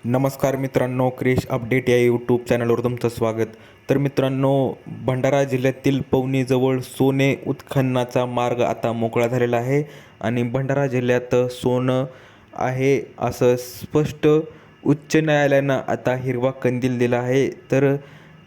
नमस्कार मित्रांनो, क्रिश अपडेट या यूट्यूब चॅनलवर तुमचं स्वागत. तर मित्रांनो, भंडारा जिल्ह्यातील पवनीजवळ सोने उत्खननाचा मार्ग आता मोकळा झालेला आहे आणि भंडारा जिल्ह्यात सोनं आहे असं स्पष्ट उच्च न्यायालयानं आता हिरवा कंदील दिला आहे. तर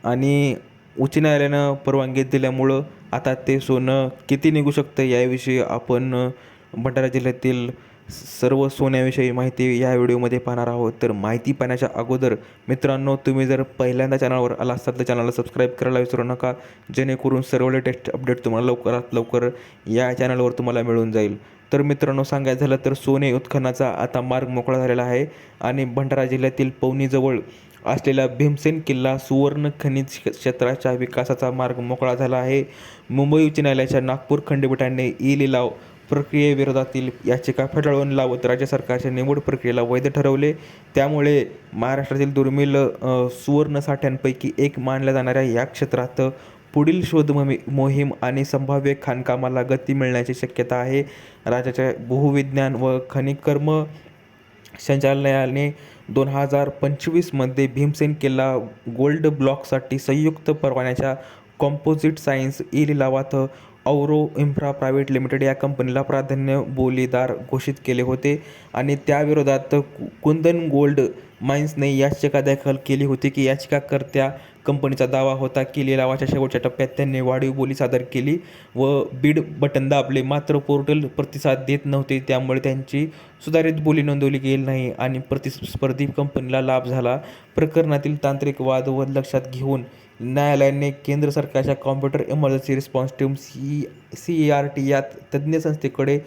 आणि उच्च न्यायालयानं परवानगी दिल्यामुळं आता ते सोनं किती निघू शकतं याविषयी आपण भंडारा जिल्ह्यातील सर्व सोन्याविषयी माहिती या व्हिडिओमध्ये पाहणार आहोत. तर माहिती पाहण्याच्या अगोदर मित्रांनो, तुम्ही जर पहिल्यांदा चॅनलवर आला असाल तर चॅनलला सबस्क्राईब करायला विसरू नका, जेणेकरून सर्व लेटेस्ट अपडेट तुम्हाला लवकरात लवकर या चॅनलवर तुम्हाला मिळून जाईल. तर मित्रांनो, सांगायचं झालं तर सोने उत्खननाचा आता मार्ग मोकळा झालेला आहे आणि भंडारा जिल्ह्यातील पवनीजवळ असलेला भीमसेन किल्ला सुवर्ण खनिज क्षेत्राच्या विकासाचा मार्ग मोकळा झाला आहे. मुंबई उच्च न्यायालयाच्या नागपूर खंडपीठाने ई लिलाव प्रक्रियेविरोधातील याचिका फेटाळून लावत राज्य सरकारच्या निवड प्रक्रियेला वैध ठरवले. त्यामुळे महाराष्ट्रातील दुर्मिळ सुवर्ण साठ्यांपैकी एक मानल्या जाणाऱ्या या क्षेत्रात पुढील शोध मोहीम आणि संभाव्य खाणकामाला गती मिळण्याची शक्यता आहे. राज्याच्या भूविज्ञान व खनिकर्म संचालनालयाने 2025मध्ये भीमसेन किल्ला गोल्ड ब्लॉकसाठी संयुक्त परवान्याच्या कॉम्पोजिट सायन्स ई लिलावात औरो इन्फ्रा प्रायव्हेट लिमिटेड या कंपनीला प्राधान्य बोलीदार घोषित केले होते आणि त्याविरोधात कुंदन गोल्ड माइन्सने याचिका दाखल केली होती की याचिकाकर्त्या कंपनीचा दावा होता की लिलावाच्या शेवटच्या टप्प्यात त्यांनी वाढीव बोली सादर केली व बीड बटन दाबले, मात्र पोर्टल प्रतिसाद देत नव्हते. त्यामुळे त्यांची सुधारित बोली नोंदवली गेली नाही आणि प्रतिस्पर्धी कंपनीला लाभ झाला. प्रकरणातील तांत्रिक वाद व लक्षात घेऊन न्यायालयाने केंद्र सरकारच्या computer emergency response team CERT या तज्ज्ञ संस्थेकडे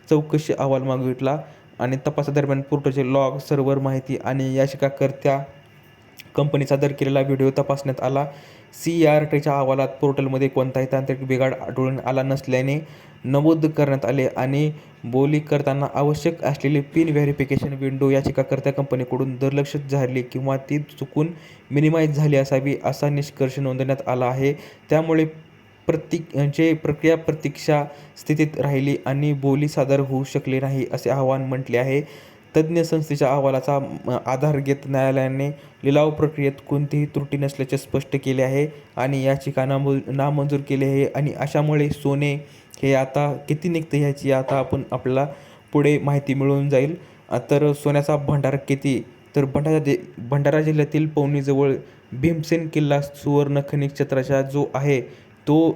चौकशी अहवाल मागितला आणि तपासादरम्यान पोर्टलचे लॉग, सर्व्हर माहिती आणि याचिकाकर्त्या कंपनी सादर केलेला व्हिडिओ तपासण्यात आला. CERTच्या अहवालात पोर्टलमध्ये कोणताही तांत्रिक बिघाड आढळून आला नसल्याने नमूद करण्यात आले आणि बोली करताना आवश्यक असलेली पिन व्हेरिफिकेशन विंडो याचिकाकर्त्या कंपनीकडून दुर्लक्षित झाली किंवा ती चुकून मिनिमाइज झाली असावी असा निष्कर्ष नोंदवण्यात आला आहे. त्यामुळे प्रक्रिया प्रतीक्षा स्थितीत राहिली आणि बोली सादर होऊ शकली नाही असे अहवाल म्हटले आहे. तज्ज्ञ संस्थेच्या अहवालाचा आधार घेत न्यायालयाने लिलाव प्रक्रियेत कोणतीही त्रुटी नसल्याचे स्पष्ट केले आहे आणि याचिका नामंजूर केली आहे आणि अशामुळे सोने हे आता किती निघते ह्याची आता आपल्याला पुढे माहिती मिळून जाईल. तर सोन्याचा भंडार किती, तर भंडारा जिल्ह्यातील पवनीजवळ भीमसेन किल्ला सुवर्ण खनिज क्षेत्राचा जो आहे तो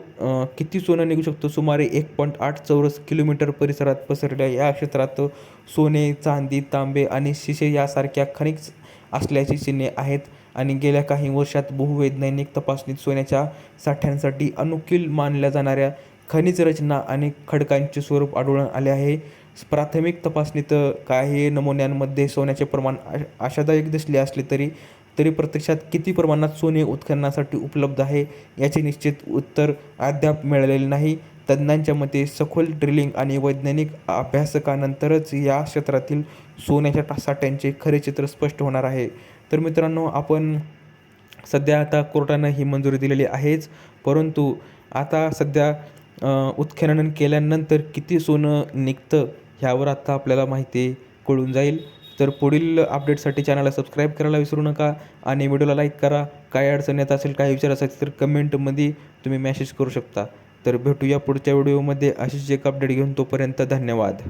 किती सोनं निघू शकतो. सुमारे 1.8 चौरस किलोमीटर परिसरात पसरलेल्या या क्षेत्रात सोने, चांदी, तांबे आणि शिसे यासारख्या खनिज असल्याची चिन्हे आहेत आणि गेल्या काही वर्षात भूवैज्ञानिक तपासणीत सोन्याच्या साठ्यांसाठी अनुकूल मानल्या जाणाऱ्या खनिज रचना आणि खडकांचे स्वरूप आढळून आले आहे. प्राथमिक तपासणीत काही नमुन्यांमध्ये सोन्याचे प्रमाण आशादायक दिसले असले तरी प्रत्यक्षात किती प्रमाणात सोने उत्खननासाठी उपलब्ध आहे याचे निश्चित उत्तर अद्याप मिळालेले नाही. तज्ज्ञांच्या मते सखोल ड्रिलिंग आणि वैज्ञानिक अभ्यासकानंतरच या क्षेत्रातील सोन्याच्या साठ्यांचे खरे चित्र स्पष्ट होणार आहे. तर मित्रांनो, आपण सध्या आता कोर्टानं ही मंजुरी दिलेली आहेच, परंतु आता सध्या उत्खनन केल्यानंतर किती सोनं निघतं ह्यावर आता आपल्याला माहिती कळून जाईल. तर पुढील अपडेटसाठी चॅनलला सबस्क्राईब करायला विसरू नका आणि व्हिडिओला लाईक करा. काही अडचण येत असेल, काही विचार असेल तर कमेंटमध्ये तुम्ही मेसेज करू शकता. तर भेटूया पुढच्या व्हिडिओमध्ये अशीच एक अपडेट घेऊन. तोपर्यंत धन्यवाद.